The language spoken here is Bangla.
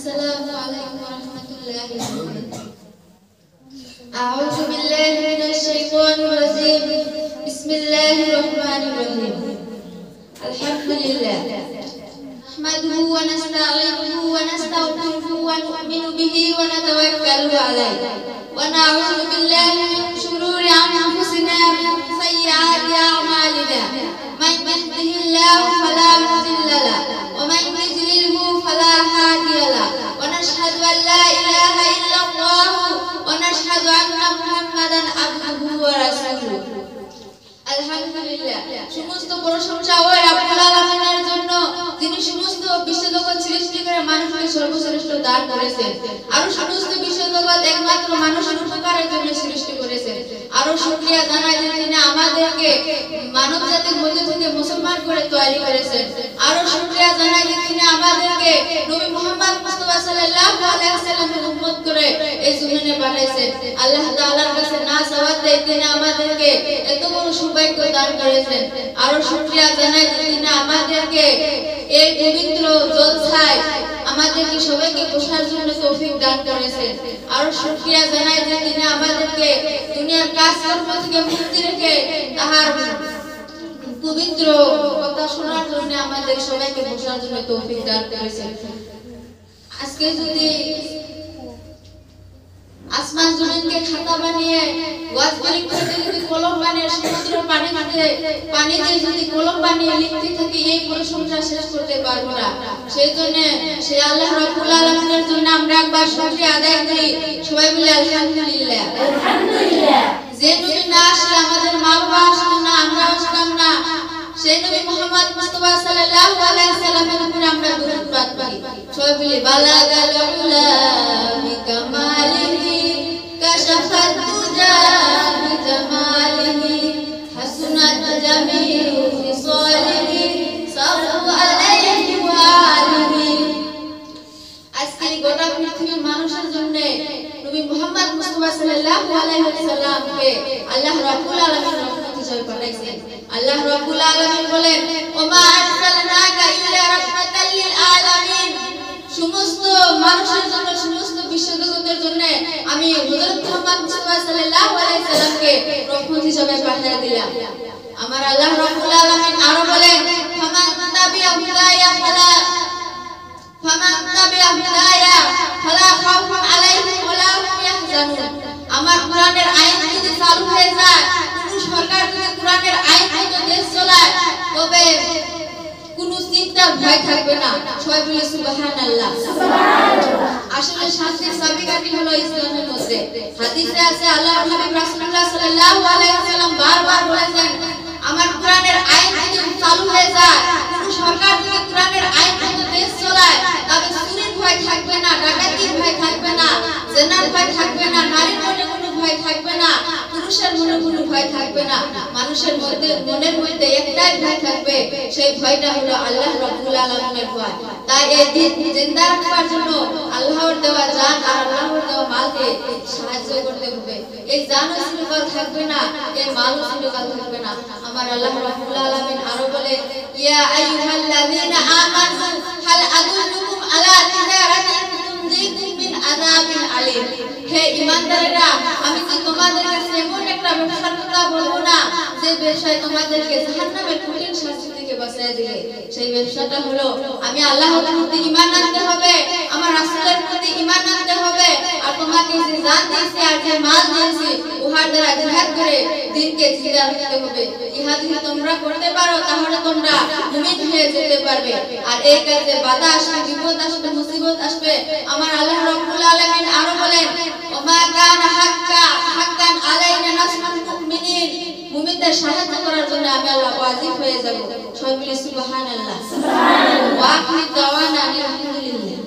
السلام عليكم ورحمة الله وبركاته. أعوذ بالله من الشيطان الرجيم. بسم الله الرحمن الرحيم. الحمد لله نحمده ونستعينه ونستغفره ونؤمن به ونتوكل عليه ونعوذ بالله من شرور أنفسنا ومن سيئات أعمالنا. من يهده الله فلا مضل له ومن يضلله فلا هادي له ونشهد أن لا إله إلا الله ونشهد أن محمدا عبده ورسوله. আলহামদুলিল্লাহ, সমস্ত প্রশংসা ওই রব্বুল আলামিনের জন্য, যিনি সমস্ত বিশ্বজগৎ সৃষ্টি করে মানুষকে সর্বশ্রেষ্ঠ দান করেছেন। আর সমস্ত বিশ্বজগৎ একমাত্র মানুষের উপকারের জন্য সৃষ্টি করেছেন। আরো শুকরিয়া জানাই যে তিনি আমাদেরকে মানব জাতির মধ্যে থেকে মুসলমান করে তৈরি করেছেন। আরো শুকরিয়া জানাই যে তিনি আমাদেরকে নবী মুহাম্মদ মুস্তাফা সাল্লাল্লাহু আলাইহি ওয়াসাল্লামের উম্মত করে এই জমিনে পাঠাইছেন। আল্লাহ তাআলার কাছে না চাওয়াতে তিনি আমাদেরকে এত বড় সৌভাগ্য দান করেছেন। আরো শুকরিয়া জানাই যে তিনি আমাদেরকে এই পবিত্র জলসায় আমাদেরকে সবাইকে বসার জন্য তৌফিক দান করেছেন। আরো শুকরিয়া জানাই যে তিনি আমাদেরকে দুনিয়ার কাজকর্ম থেকে মুক্তি রেখে তাহার পবিত্র কথা শোনার জন্য আমাদের সবাইকে বসার জন্য তৌফিক দান করেছেন। আজকে যদি আসমান জমিনকে খাতা বানিয়ে গাছ পরীক্ষাতে যদি কলম বানিয়ে সমুদ্র পানিতে যদি কলম বানিয়ে লিখতে থাকি, এই প্রশংসা শেষ করতে পারবো না। সেই জন্য সেই আল্লাহ রাব্বুল আলামিনের জন্য আমরা একবার শুকরিয়া আদায় করি। সবাই বলি আলহামদুলিল্লাহ। আলহামদুলিল্লাহ। যে নবী না আসলে আমাদের মা বাবা আসতো না, আমরা আসতাম না, সেই নবী মুহাম্মদ মুস্তাফা সাল্লাল্লাহু আলাইহি ওয়াসাল্লামের উপরে আমরা দরুদ পাঠ করি। সবাই বলি বালাগাল উলা বিকামালিহি কাশাফাত দুজা বিজামালিহি হাসনাত জামিউ ফিসালিহি সাল্লু আলাইহি ওয়া আলিহি। আজকে গোটা পৃথিবীর মানুষের জন্য নবী মুহাম্মদ মুস্তাফা সাল্লাল্লাহু আলাইহি ওয়াসাল্লামকে আল্লাহ রাব্বুল আলামিন রহমত হিসেবে পাঠাইছেন। আল্লাহ রাব্বুল আলামিন বলেন, ওমা আরসালনাকা ইল্লা রাহমাতাল লিল আলামিন। সমস্ত মানুষের জন্য, সমস্ত বিশ্বজগতের জন্য আমি হযরত মুহাম্মদ মুস্তাফা সাল্লাল্লাহু আলাইহি সাল্লামকে রহমত হিসেবে পাঠিয়ে দিলাম। আমার আল্লাহ রাব্বুল আলামিন আরো বলেন, ফামান তাবিআ হুদায়া ফালা খাউফুন আলাইহিম ওয়ালা হুম ইয়াহজানুন। আমার কোরআনের আইন যদি চালু হয়ে যায়, কোন সরকার যদি কোরআনের আইন মতো দেশ চালায়, তবে কোনো চিন্তার ভয় থাকবে না। সবাই বলে সুবহানাল্লাহ। সুবহানাল্লাহ। আসলে শান্তির চাবিকাঠি হলো ইসলামের মধ্যে। হাদিসে আছে আল্লাহর নবী রাসূলুল্লাহ সাল্লাল্লাহু আলাইহি ওয়াসাল্লাম বারবার বলেছেন, আমার কোরআনের আইন যদি চালু হয়ে যায়, কোন সরকার যদি কোরআনের আইন মতো দেশ চালায়, তবে চুরির ভয় থাকবে না, ডাকাতির ভয় থাকবে না, জেনার ভয় থাকবে না, নারীর মনে কোনো ভয় থাকবে না, পুরুষের মনে কোনো ভয় থাকবে না। মানুষের মধ্যে মনের মধ্যে একটাই ভয় থাকবে, সেই ভয়টা হলো আল্লাহ রাব্বুল আলামিনের ভয়। তাই এই দিন জিন্দা রাখবার জন্য আল্লাহর দেওয়া জান আর আল্লাহর দেওয়া মালকে সাহায্য করতে হবে। এই জানও চিরকাল থাকবে না, এই মালও চিরকাল থাকবে না। আমার আল্লাহ রাব্বুল আলামিন আরো বলে, ইয়া আইয়ুহাল্লাযীনা আমানু হাল আদুল্লুকুম আলা তিজারাতিন তুনজিকুম মিন আযাবিন আলীম। হে ঈমানদারেরা, আমি কি তোমাদের কাছে এমন একটা ব্যবসার কথা বলবো না, যে ব্যবসায় তোমাদেরকে জাহান্নামের কঠিন শাস্তি থেকে বাঁচিয়ে দিবে? সেই ব্যবসাটা হলো আমি আল্লাহর প্রতি ঈমান আনতে হবে, আমার রাসূলের প্রতি ঈমান আনতে হবে, আর তোমাকে যে জান দিয়েছি আর যে মাল দিয়েছি উহার দ্বারা জিহাদ করে দ্বীনকে জিন্দা রাখতে হবে। ইহা যদি তোমরা করতে পারো, তাহলে তোমরা মুমিন হয়ে যেতে পারবে। আর এই কাজে বাধা আসবে, বিপদ আসবে, মুসিবত আসবে। আমার আল্লাহ রাব্বুল আলামিন আরো বলেন, ওমা কানা হাক্কান আলাইনা নাসরুল মুমিনিন। মুমিনদের সাহায্য করার জন্য আমি আল্লাহ ওয়াজিব হয়ে যাব। সবাই বলি সুবহানাল্লাহ। সুবহানাল্লাহ। ওয়া আখিরু দাওয়ানা আলহামদুলিল্লাহ।